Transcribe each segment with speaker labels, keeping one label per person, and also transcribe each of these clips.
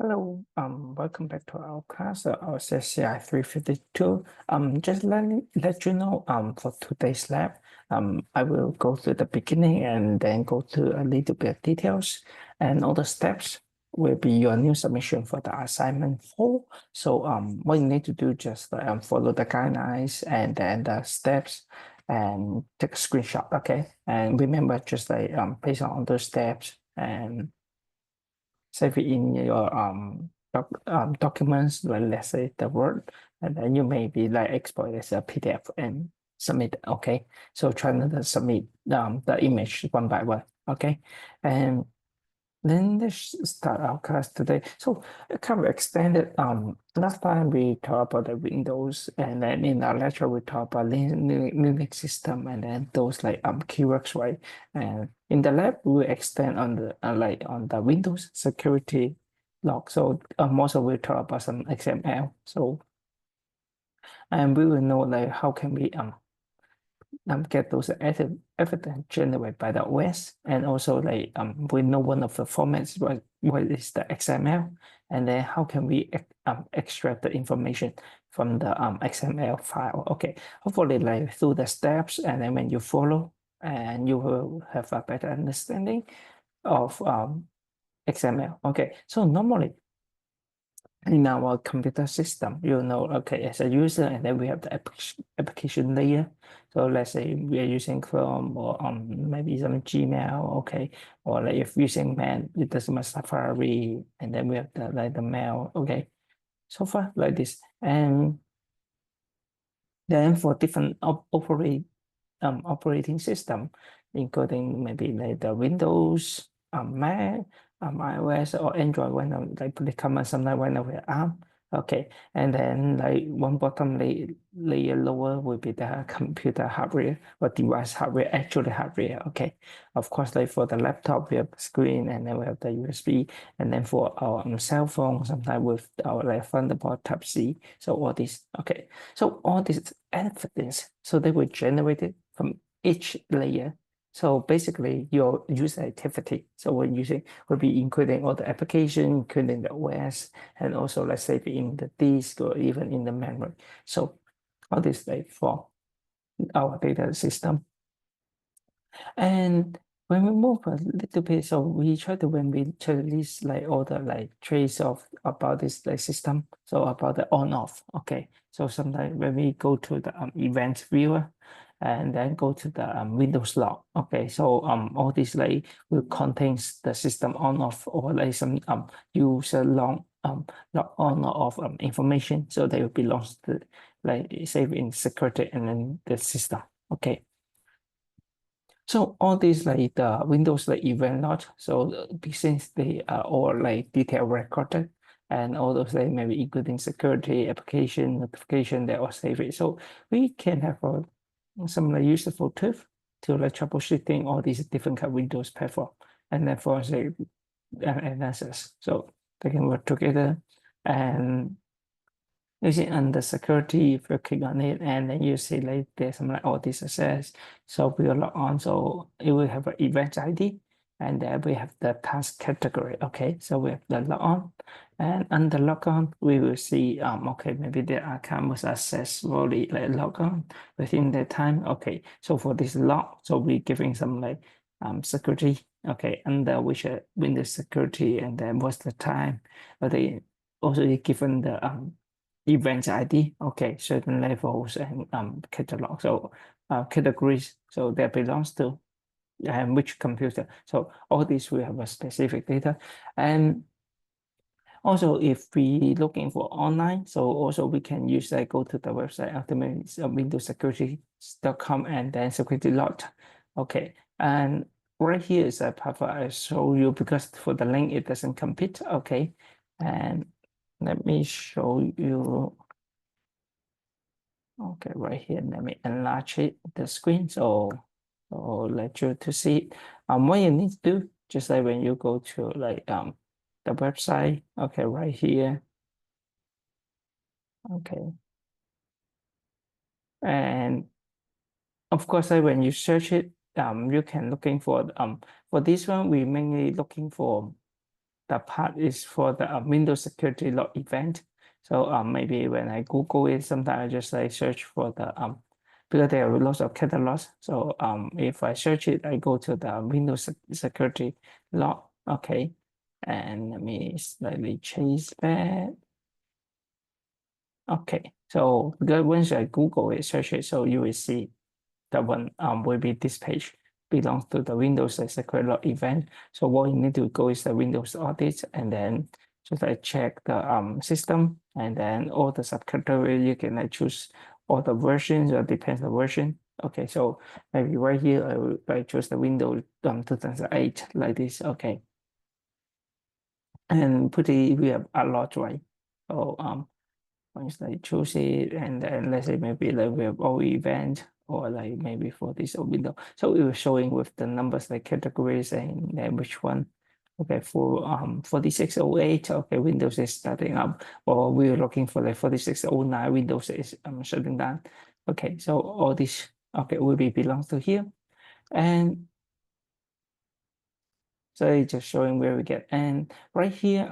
Speaker 1: Hello, welcome back to our class, our CSCI 352. Just let you know, for today's lab, I will go through the beginning and then go through a little bit of details, and all the steps will be your new submission for the assignment 4. So, what you need to do just follow the guidelines and then the steps and take a screenshot, okay? And remember, just based on those steps and save it in your documents, like let's say the Word, and then you maybe like export it as a PDF and submit. Okay, so try not to submit the image one by one. Okay, and then let's start our class today. So kind of extended. Last time we talked about the Windows, and then in our lecture we talked about Linux system, and then those like keywords, right? And in the lab we will extend on the like on the Windows security log. So also we talk about some XML. So and we will know like how can we get those evidence generated by the OS, and also like we know one of the formats what is the XML, and then how can we extract the information from the XML file. Okay, hopefully like through the steps, and then when you follow, and you will have a better understanding of XML. Okay, so normally in our computer system, you know, okay, as a user, and then we have the application layer. So let's say we are using Chrome or maybe some Gmail, okay, or like if using man, it does my Safari, and then we have the like the mail, okay, so far like this. And then for different operating system, including maybe like the Windows, Mac, iOS or Android, when like pretty common sometimes when we ARM. Okay, and then like one bottom layer lower will be the computer hardware or device hardware, actually hardware. Okay, of course, like for the laptop, we have the screen, and then we have the USB, and then for our cell phone, sometimes with our like Thunderbolt Type C. So all this, okay. So all this evidence, so they were generated from each layer. So basically your user activity. So we're using will be including all the application, including the OS, and also let's say in the disk or even in the memory. So all this like for our data system. And when we move a little bit, so we try to when we try to list like all the like trace of about this like system, so about the on off. Okay, so sometimes when we go to the event viewer, and then go to the Windows log. Okay, so all this like will contains the system on off or like some user log log on or off information. So they will belongs to like save in security and then the system. Okay. So all these like the Windows like event log, so since they are all like detail recorded, and all those like maybe including security, application, notification, they all save it. So we can have some like useful tools to like troubleshooting all these different kind of Windows platform, and then for say analysis. So they can work together, and using under security, if you click on it, and then you see like there's some like all this access. So we will log on, so it will have an event ID, and then we have the task category. Okay, so we have the log on, and under log on, we will see okay, maybe the account was successfully like log on within that time. Okay, so for this log, so we're giving some like security. Okay, under which Windows security, and then what's the time, but they also given the event ID, okay, certain levels and catalog. So categories, so that belongs to which computer. So all these we have a specific data. And also if we looking for online, so also we can use like go to the website ultimately windowssecurity.com and then security log. Okay, and right here is a part I show you because for the link it doesn't compete. Okay, and let me show you. Okay, right here, let me enlarge it, the screen, so let you to see. What you need to do, just like when you go to like the website, okay, right here, okay, and of course, like when you search it, you can looking for this one. We mainly looking for the part is for the Windows security log event. So maybe when I Google it, sometimes I just like search for the because there are lots of catalogs. So if I search it, I go to the Windows security log. Okay, and let me slightly change that. Okay, so because once I Google it, search it, so you will see that one will be this page belongs to the Windows security log event. So what you need to go is the Windows audit and then just like check the system and then all the subcategory you can like choose all the versions or depends on version. Okay, so maybe right here I will like choose the Windows 2008 like this. Okay, and pretty we have a lot, right? So once I choose it, and then let's say maybe like we have all event or like maybe for this window. So it was showing with the numbers like categories and then which one. Okay, for 4608, okay, Windows is starting up, or we're looking for like 4609, Windows is shutting down. Okay, so all this okay will be belongs to here. And so it's just showing where we get. And right here,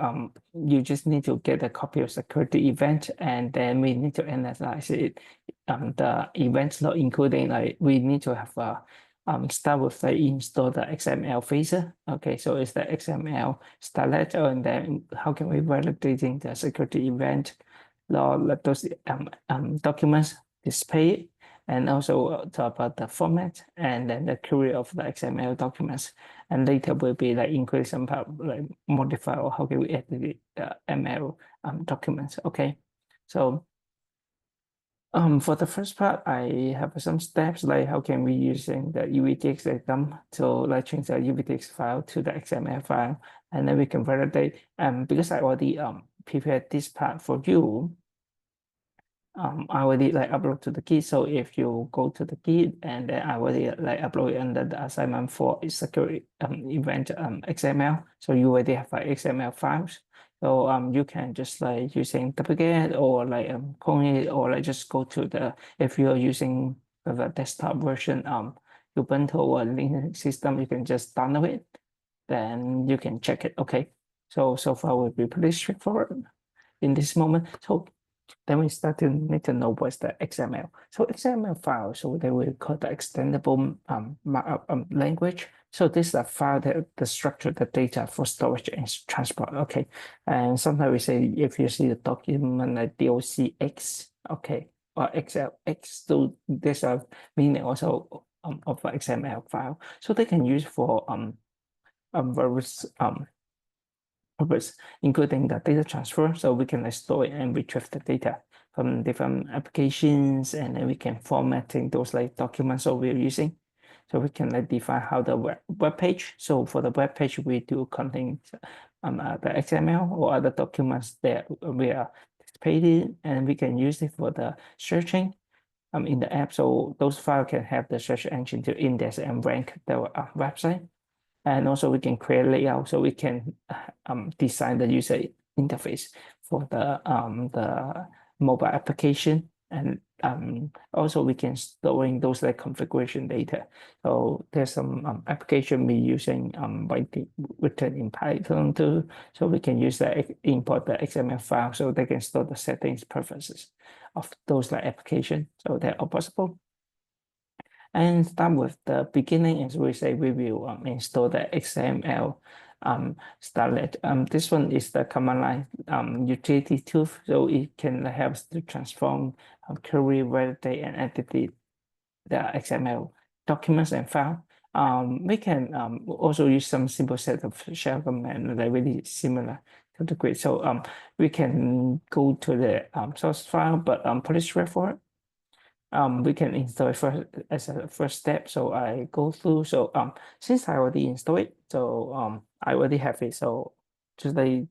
Speaker 1: you just need to get a copy of security event, and then we need to analyze it. The events not including like we need to have a start with the install the XML phaser. Okay, so it's the XML starlet, and then how can we validating the security event, let those documents display, and also talk about the format and then the query of the XML documents. And later will be like increase some part, like modify or how can we edit the ML documents. Okay, so for the first part, I have some steps like how can we using the UVTX system to like change the UVTX file to the XML file, and then we can validate. Because I already prepared this part for you, I already like upload to the Git. So if you go to the Git and then I already like upload it under the assignment for security event XML. So you already have like XML files. So you can just like using duplicate or like clone it or like just go to the if you're using the desktop version Ubuntu or Linux system, you can just download it. Then you can check it. Okay. So far will be pretty straightforward in this moment. So then we start to need to know what's the XML. So XML file, so they will call the extendable markup language. So this is a file that the structure the data for storage and transport. Okay, and sometimes we say if you see the document like docx, okay, or xlx, so there's a meaning also of the XML file. So they can use for various purpose, including the data transfer. So we can store and retrieve the data from different applications, and then we can formatting those like documents that we're using. So we can like define how the web page. So for the web page, we do contain the XML or other documents that we are participating, and we can use it for the searching in the app. So those files can help the search engine to index and rank the website. And also we can create layout, so we can design the user interface for the mobile application. And also we can storing those like configuration data. So there's some application we using by the written in Python too. So we can use the import the XML file so they can store the settings preferences of those like application. So they're all possible. And start with the beginning, as we say, we will install the XML starlet. This one is the command line utility tool, so it can help us to transform, query, validate, and edit the XML documents and file. We can also use some simple set of shell command that are really similar to the grid. So we can go to the source file, but pretty straightforward. We can install it first as a first step. So I go through. So since I already installed it, so I already have it. So just like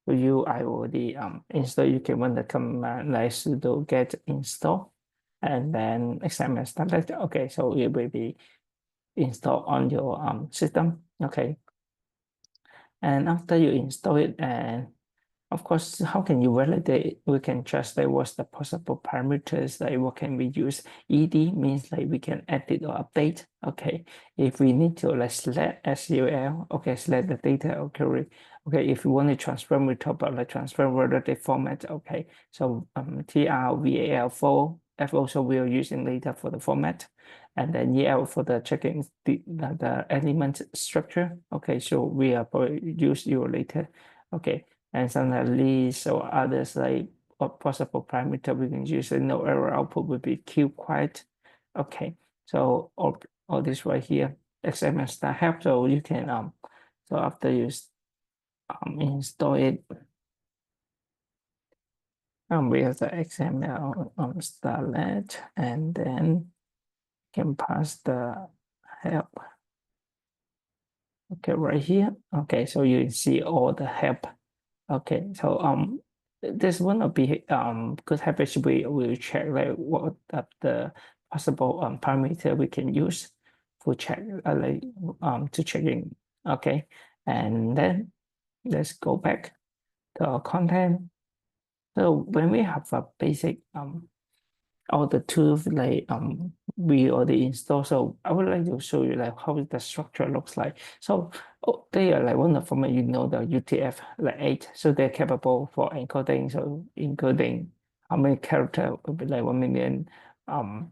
Speaker 1: for you, I already install. You can run the command like sudo get install, and then XML started. Okay, so it will be installed on your system. Okay, and after you install it, and of course, how can you validate? We can just like what's the possible parameters, like what can we use? ED means like we can edit or update. Okay. If we need to like select SQL, okay, select the data or query. Okay, if you want to transform, we talk about like transform relative format. Okay. So TRVAL4, F also we are using data for the format. And then EL for the checking the element structure. Okay, so we are use your later. Okay, and some list or others like what possible parameter we can use. And no error output will be Q quiet. Okay, so all this right here, XML start help. So you can so after you install it, we have the XML starlet, and then can pass the help. Okay, right here. Okay, so you see all the help. Okay, so this one will be good habits we will check like what are the possible parameter we can use for check like to checking. Okay, and then let's go back to our content. So when we have a basic all the tools like we already installed. So I would like to show you like how the structure looks like. So they are like one of them, you know, the UTF like 8. So they're capable for encoding. So encoding how many character would be like 1,000,000 um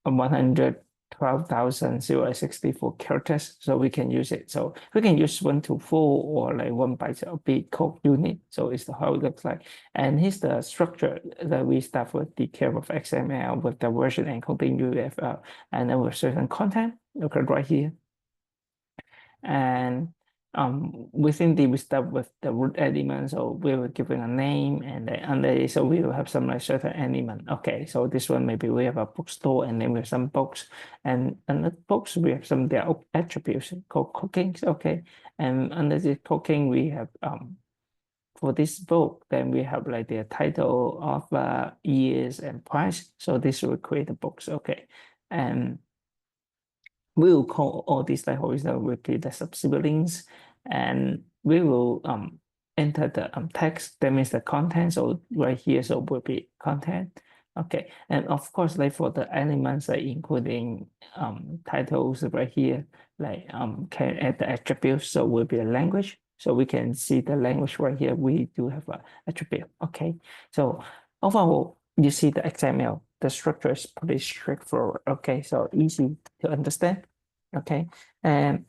Speaker 1: 112,064 characters, so we can use it. So we can use 1 to 4 or like 1 byte of bit code unit. So it's how it looks like. And here's the structure that we start with the care of XML with the version encoding UFL, and then with certain content. Okay, right here. And within the we start with the root element, so we will give it a name, and then under it, so we will have some like certain element. Okay, so this one maybe we have a bookstore, and then we have some books, and under books we have some their attributes called cookings. Okay, and under the cooking we have for this book, then we have like the title, author, years, and price. So this will create the books. Okay, and we will call all these like horizontal will be the subsiblings, and we will enter the text, that means the content. So right here, so will be content. Okay, and of course, like for the elements, like including titles right here, like can add the attributes, so will be a language. So we can see the language right here. We do have a attribute. Okay, so overall, you see the XML. The structure is pretty straightforward. Okay, so easy to understand. Okay, and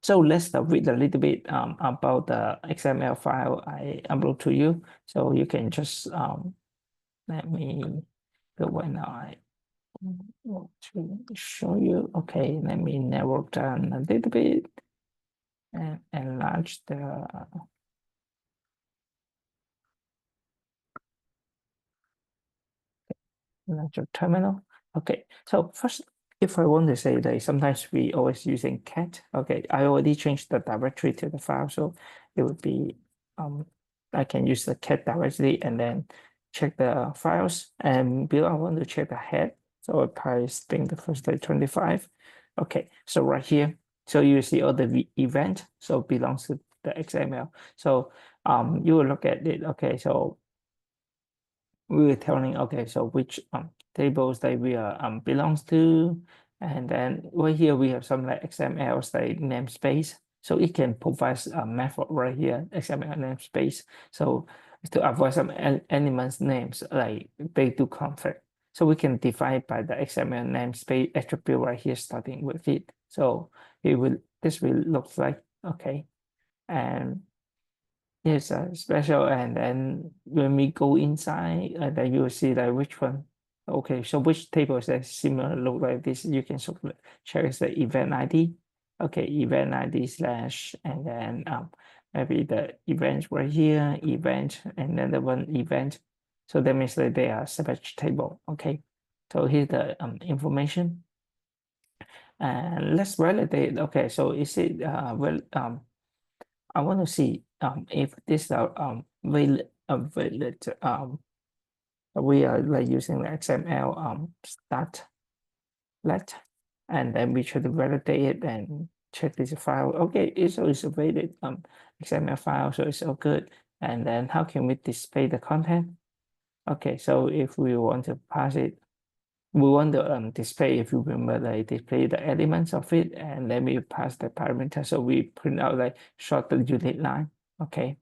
Speaker 1: so let's read a little bit about the XML file I upload to you. So you can just let me go right now. I want to show you. Okay, let me narrow down a little bit and enlarge the your terminal. Okay, so first, if I want to say that sometimes we always using cat. Okay, I already changed the directory to the file, so it would be I can use the cat directly and then check the files. And below I want to check the head, so I paste being the first day 25. Okay, so right here, so you see all the event, so belongs to the XML. So you will look at it. Okay, so we were telling, okay, so which tables that we are belongs to, and then right here we have some like XML like namespace, so it can provide a method right here, XML namespace. So to avoid some elements names like they do conflict, so we can define by the XML namespace attribute right here starting with it. So it will this will look like okay, and yes, special. And then when we go inside, then you will see like which one. Okay, so which table is that similar look like this? You can sort of check is the event ID. Okay, event ID slash, and then maybe the event right here, event, and then the one event. So that means that they are separate table. Okay, so here's the information, and let's validate. Okay, so is it well I want to see if this valid we are like using the XML start let, and then we try to validate it, and check this file. Okay, it's always available XML file, so it's all good. And then how can we display the content? Okay, so if we want to pass it, we want to display, if you remember, like display the elements of it, and then we pass the parameter. So we print out like shorted unit line. Okay,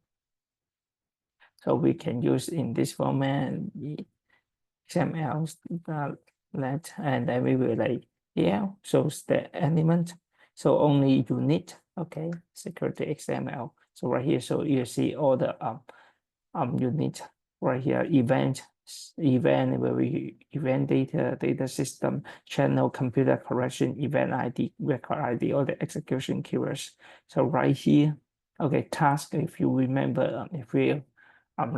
Speaker 1: so we can use in this format XML let, and then we will like, yeah, shows the element. So only unit. Okay, security XML. So right here, so you see all the unit right here, event where we event data system, channel, computer correction, event ID, record ID, all the execution keywords. So right here, okay, task, if you remember, if we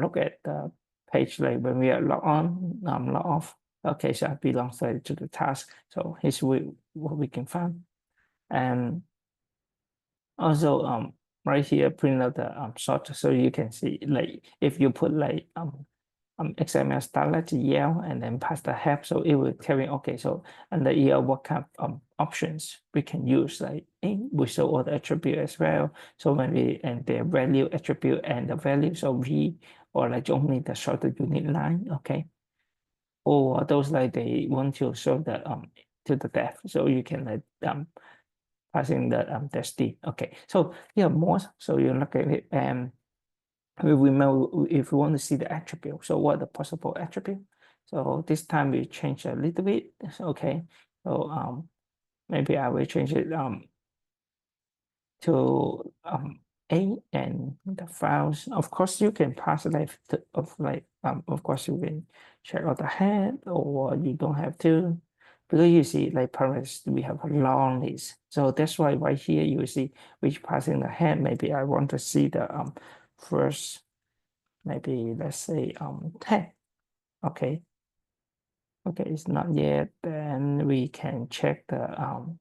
Speaker 1: look at the page, like when we are log on, log off, okay, so it belongs to the task. So here's what we can find. And also right here, print out the sort, so you can see, like if you put like XML starlet EL and then pass the help, so it will tell you, okay, so under EL what kind of options we can use, like we show all the attribute as well. So when we and the value attribute and the value, so we or like only the shorter unit line, okay, or those like they want to show the to the depth, so you can like passing the state. Okay, so yeah, more, so you look at it and we remember if we want to see the attribute. So what are the possible attribute? So this time we change a little bit. Okay, so maybe I will change it to A, and the files. Of course, you can pass like of course you can check out the head, or you don't have to, because you see like parameters we have a long list. So that's why right here you see which passing the head. Maybe I want to see the first, maybe let's say 10. Okay, okay, it's not yet. Then we can check the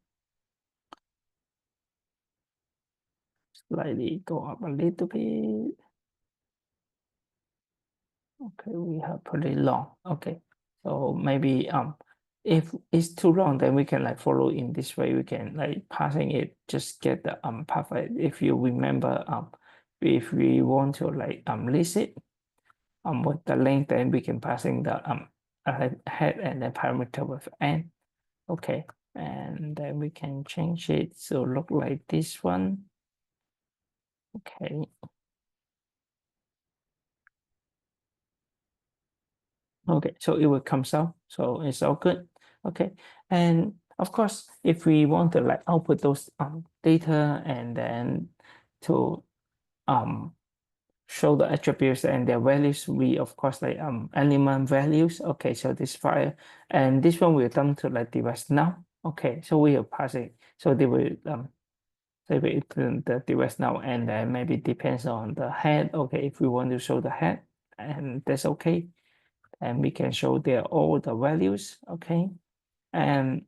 Speaker 1: slightly go up a little bit. Okay, we have pretty long. Okay, so maybe if it's too long, then we can like follow in this way. We can like passing it, just get the path. If you remember if we want to like list it with the length, then we can passing the head and the parameter with n. Okay, and then we can change it to look like this one. Okay. Okay, so it will come out. So it's all good. Okay, and of course, if we want to like output those data and then to um show the attributes and their values, we of course like element values. Okay, so this file and this one will done to like device now. Okay, so we will pass it. So they will the device now, and then maybe depends on the head. Okay, if we want to show the head, and that's okay, and we can show there all the values. Okay, and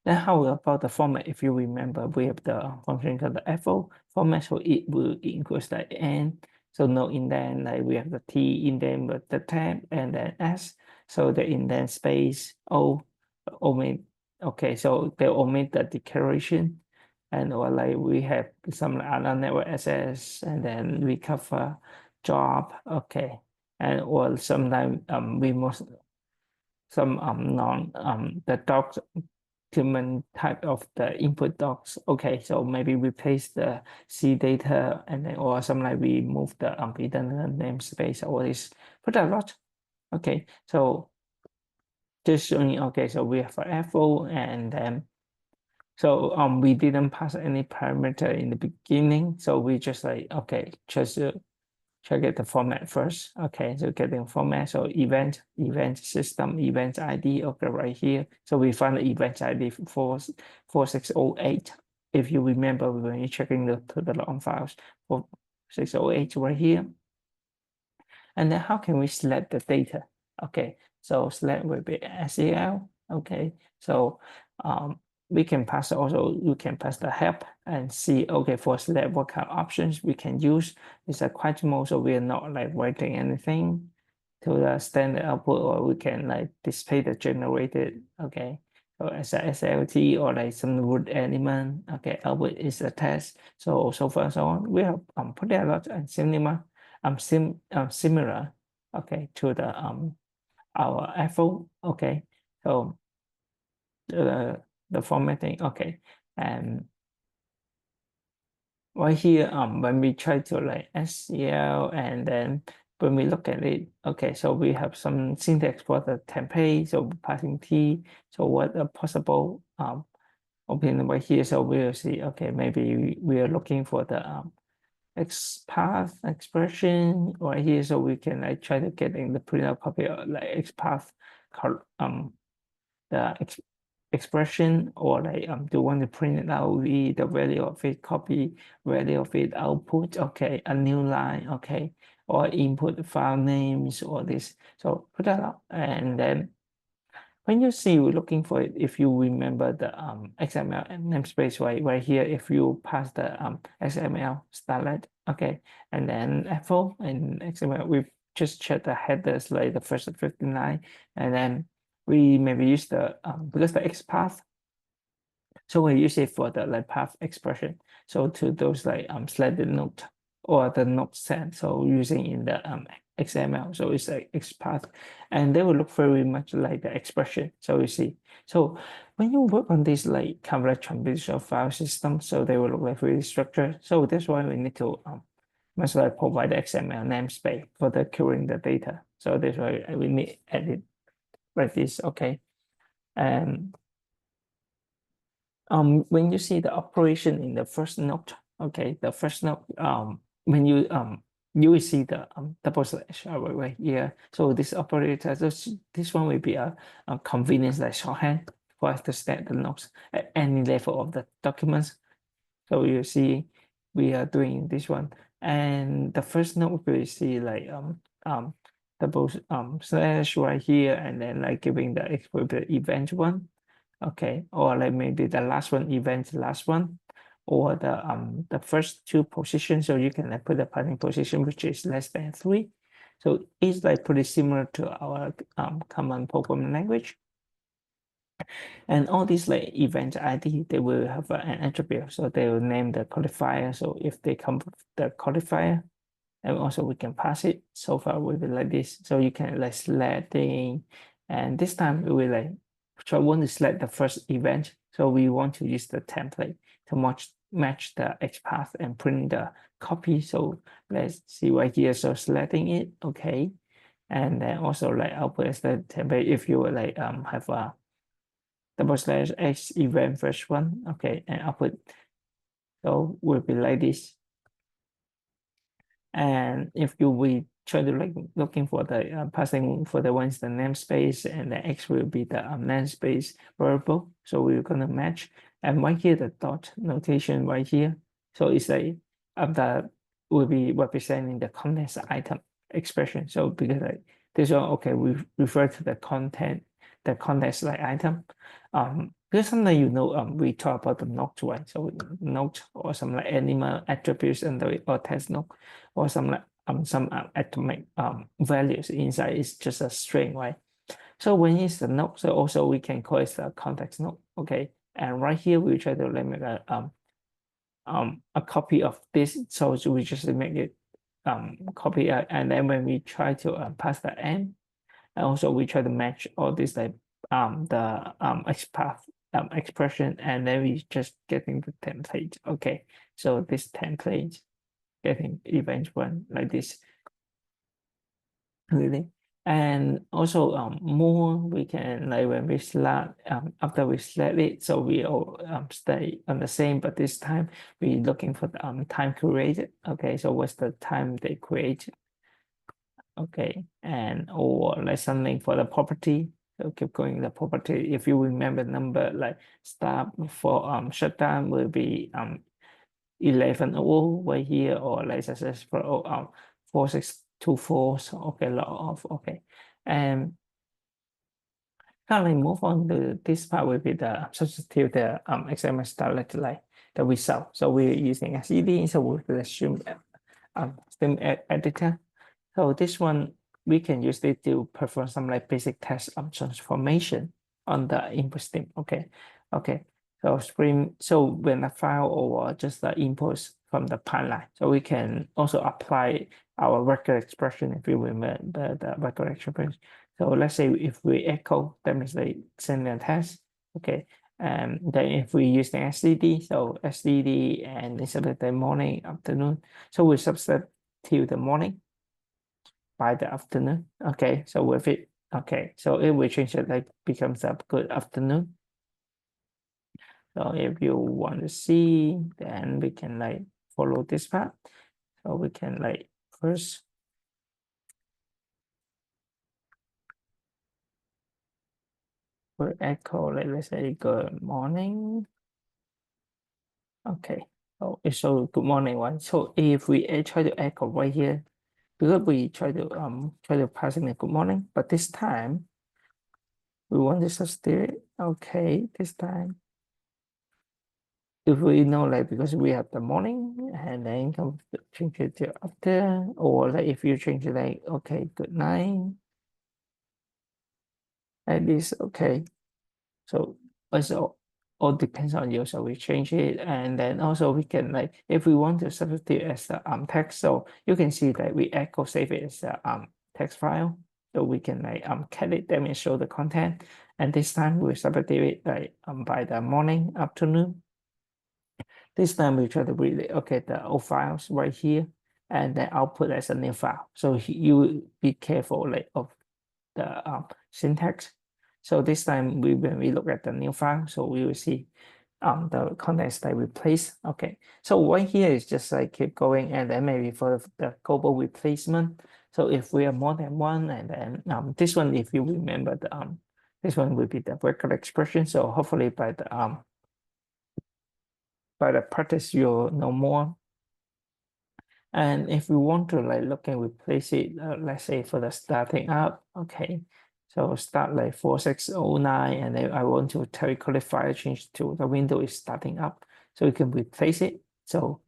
Speaker 1: then how about the format? If you remember, we have the function called the FO format, so it will include the N. So no indent, like we have the T indent with the tab, and then S. So the indent space O omit. Okay, so they omit the declaration, and or like we have some other network access, and then we cover job. Okay, and or sometimes we must some non the document type of the input docs. Okay, so maybe replace the C data, and then or some like we move the redundant namespace, or this put a lot. Okay, so just showing. Okay, so we have a FO, and then so we didn't pass any parameter in the beginning, so we just like, okay, just check it the format first. Okay, so getting format, so event system, event ID. Okay, right here, so we find the event ID 4608. If you remember when you're checking the log files, 4608 right here. And then how can we select the data? Okay, so select will be SEL. Okay, so we can pass also, you can pass the help and see, okay, for select what kind of options we can use. It's a quite small, so we are not like writing anything to the standard output, or we can like display the generated. Okay, So as a SLT or like some root element, okay, output is a test. So far and so on. We have put a lot and similar, okay, to the our FO, okay. So the formatting, okay, and right here, when we try to like SCL and then when we look at it, okay, so we have some syntax for the template, so passing T. So what a possible opening right here, so we'll see, okay, maybe we are looking for the XPath expression right here, so we can like try to get in the printout copy of like XPath the expression, or like do want to print it out with the value of it, copy value of it, output, okay, a new line, okay, or input file names or this. So put that up, and then when you see you're looking for it, if you remember the XML namespace right here, if you pass the XML starlet, okay, and then FO and XML, we just check the headers like the first 59, and then we maybe use the because the XPath, so we use it for the like path expression. So to those like selected note or the note set, so using in the XML, so it's like XPath, and they will look very much like the expression. So you see, so when you work on this like complex transmission file system, so they will look like really structured. So that's why we need to must like provide the XML namespace for the querying the data. So that's why we need edit like this, okay, and when you see the operation in the first note, okay, the first note, when you will see the double slash right here. So this operator, this one will be a convenience like shorthand for us to set the notes at any level of the documents. So you see we are doing this one, and the first note we see like double slash right here, and then like giving the event one, okay, or like maybe the last one, event last one, or the first two positions. So you can like put the passing position which is less than 3. So it's like pretty similar to our common programming language. And all these like event ID, they will have an attribute, so they will name the qualifier. So if they come with the qualifier, and also we can pass it. So far will be like this. So you can like select thing, and this time we will like so I want to select the first event. So we want to use the template to match the XPath and print the copy. So let's see right here. So selecting it, okay, and then also like output as the template. If you like have a double slash X event first one, okay, and output. So will be like this. And if you will try to like looking for the passing for the ones the namespace, and the X will be the namespace variable. So we're gonna match, and right here the dot notation right here. So it's like that will be representing the context item expression. So because like this one, okay, we refer to the content, the context like item. Because sometimes we talk about the note, right? So note or some like animal attributes and the or text note, or some like some atomic values inside is just a string, right? So when it's the note, so also we can call it the context note, okay? And right here we try to make a copy of this, so we just make it copy, and then when we try to pass the n, and also we try to match all this like the XPath expression, and then we just getting the template, okay? So this template getting event one like this, really. And also more we can like when we select after we select it, so we all stay on the same, but this time we looking for the time created, okay? So what's the time they create, okay? And or like something for the property. So keep going the property. If you remember number like start for shutdown will be 11 right here, or like successful 4624. So okay, log off, okay. And currently move on to this part will be the substitute the XML starlet like the result. So we're using SED, so we will assume stream editor. So this one we can use it to perform some like basic test transformation on the input stream. Okay. So stream, so when a file or just the inputs from the pipeline, so we can also apply our record expression if you remember the record expression. So let's say if we echo, that means they send a test. Okay. And then if we use the STD, so STD and instead of the morning, afternoon, so we substitute the morning by the afternoon. Okay, so with it, okay, so if we change it, like becomes a good afternoon. So if you want to see, then we can like follow this path. So we can like first we echo, like let's say good morning. Okay, so it's so good morning one. So if we try to echo right here, because we try to pass in a good morning, but this time we want to substitute. Okay, this time if we know like because we have the morning and then come change it to after, or like if you change it like okay, good night, like this. Okay, so also all depends on you, so we change it. And then also we can like if we want to substitute as the text, so you can see that we echo save it as a text file, so we can like cut it, then we show the content. And this time we substitute it like by the morning, afternoon. This time we try to read it, okay, the old files right here, and then output as a new file. So you be careful like of the syntax. So this time when we look at the new file, so we will see the context that we place. Okay, so right here is just like keep going, and then maybe for the global replacement. So if we are more than one, and then this one, if you remember the this one will be the record expression. So hopefully by the practice you'll know more. And if we want to like look and replace it, let's say for the starting up, okay. So start like 4609, and then I want to territory file change to the window is starting up, so you can replace it. So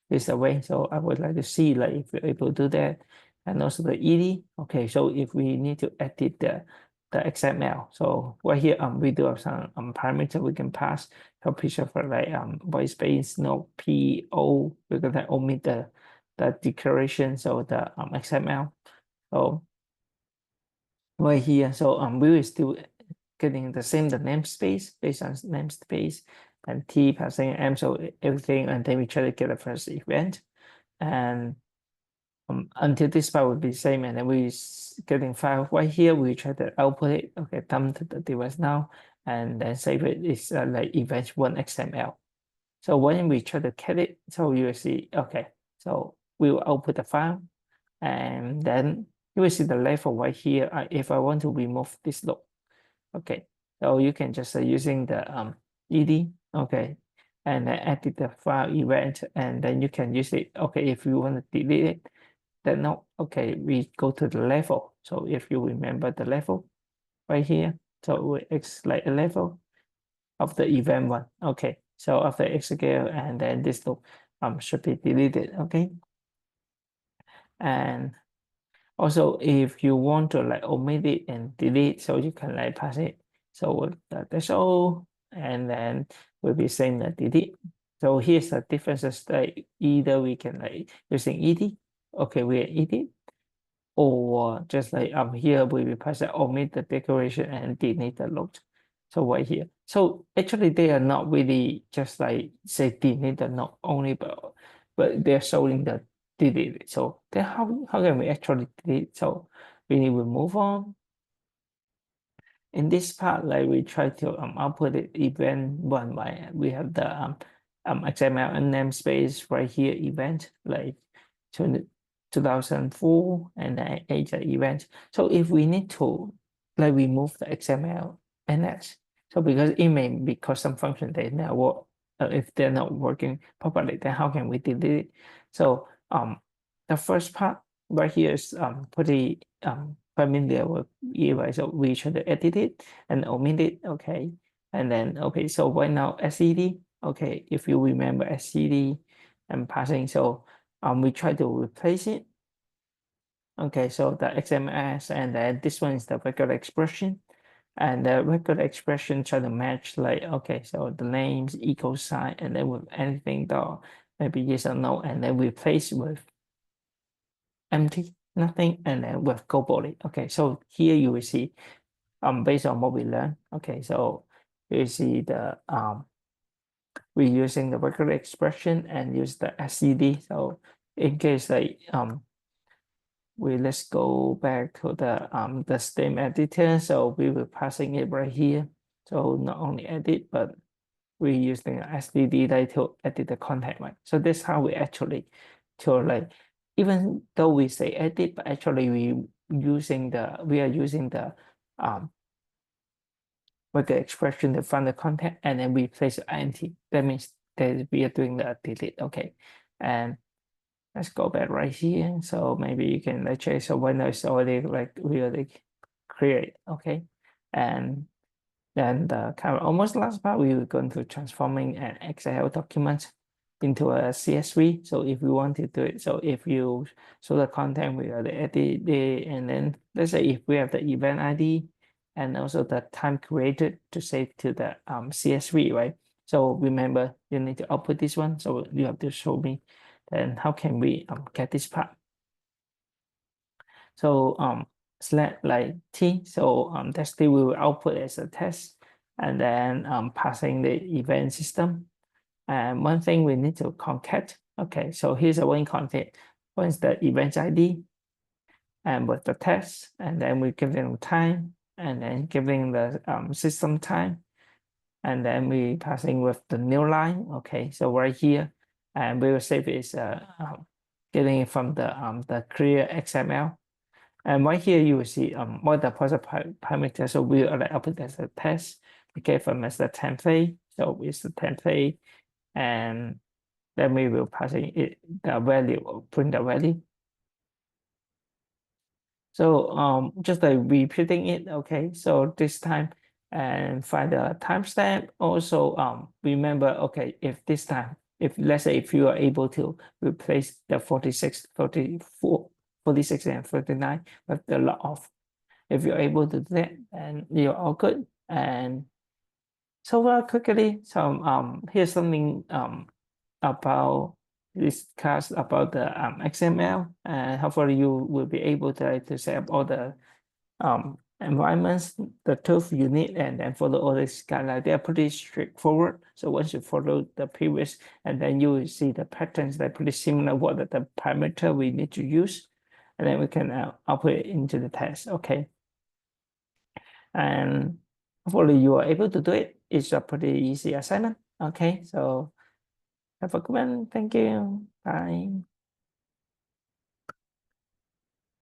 Speaker 1: this is the way. So I would like to see like if you're able to do that, and also the ed. Okay, so if we need to edit the XML, so right here we do have some parameter we can pass. So picture for like white space no PO, we're gonna omit the declaration, so the XML. So right here, so we will still getting the same the namespace based on namespace and T passing M, so everything, and then we try to get the first event, and until this file will be the same, and then we getting file right here, we try to output it, okay, dump to the device now, and then save it is like event one XML. So when we try to cut it, so you will see, okay, so we will output the file, and then you will see the level right here. If I want to remove this loop, okay, so you can just using the ed, okay, and then edit the file event, and then you can use it. Okay, if you want to delete it, then no, okay, we go to the level. So if you remember the level right here, so it's like a level of the event one. Okay, so after execute, and then this loop should be deleted. Okay, and also if you want to like omit it and delete, so you can like pass it. So that's all, and then we'll be saying the delete. So here's the differences, like either we can like using ed, okay, we are ed, or just like here we will pass it omit the declaration and delete the load. So right here, so actually they are not really just like say delete the node only, but they're showing the delete. So then how can we actually delete? So we need to move on. In this part, like we try to output it event one by we have the XML and namespace right here event like 2004, and then age event. So if we need to like remove the XML NS, so because it may be custom function they now work, if they're not working properly, then how can we delete it? So the first part right here is pretty familiar with you, right? So we try to edit it and omit it, okay, and then okay, so right now SCD, okay, if you remember SCD and passing, so we try to replace it. Okay, so the XMS, and then this one is the regular expression. And the regular expression try to match like, okay, so the names equal sign, and then with anything dot, maybe yes or no, and then replace with empty, nothing, and then with go body. Okay, so here you will see based on what we learned. Okay, so you see the we're using the regular expression and use the SCD. So in case like let's go back to the stem editor. So we will passing it right here. So not only edit, but we're using SDD like to edit the content, right? So that's how we actually to like, even though we say edit, but actually we are using the with the expression to find the content, and then we place int. That means that we are doing the delete. Okay, and let's go back right here. So maybe you can like check. So when it's already like really create. Okay, and then the kind of almost last part, we were going to transforming an Excel document into a CSV. So if we want to do it, so if you show the content, we are the edit day, and then let's say if we have the event ID and also the time created to save to the CSV, right? So remember, you need to output this one. So you have to show me, then how can we get this part? So select like T. So test T we will output as a test, and then passing the event system. And one thing we need to concat. Okay, so here's a one concat. Once the event ID and with the test, and then we give them time, and then giving the system time, and then we passing with the new line. Okay, so right here, and we will save is getting it from the clear XML. And right here, you will see what the possible parameters. So we will output as a test. We gave them as the template. So it's the template, and then we will passing it the value or print the value. So just like repeating it. Okay, so this time and find the timestamp. Also remember, okay, if this time, if let's say if you are able to replace the 46, 44, 46 and 39 with the log off. If you're able to do that, and you're all good. And so quickly, so here's something about discuss about the XML, and hopefully you will be able to set up all the environments, the tools you need, and then follow all these guidelines. They are pretty straightforward. So once you follow the previous, and then you will see the patterns that are pretty similar. What are the parameter we need to use, and then we can output it into the test. Okay. And hopefully you are able to do it. It's a pretty easy assignment. Okay, so have a good one. Thank you. Bye.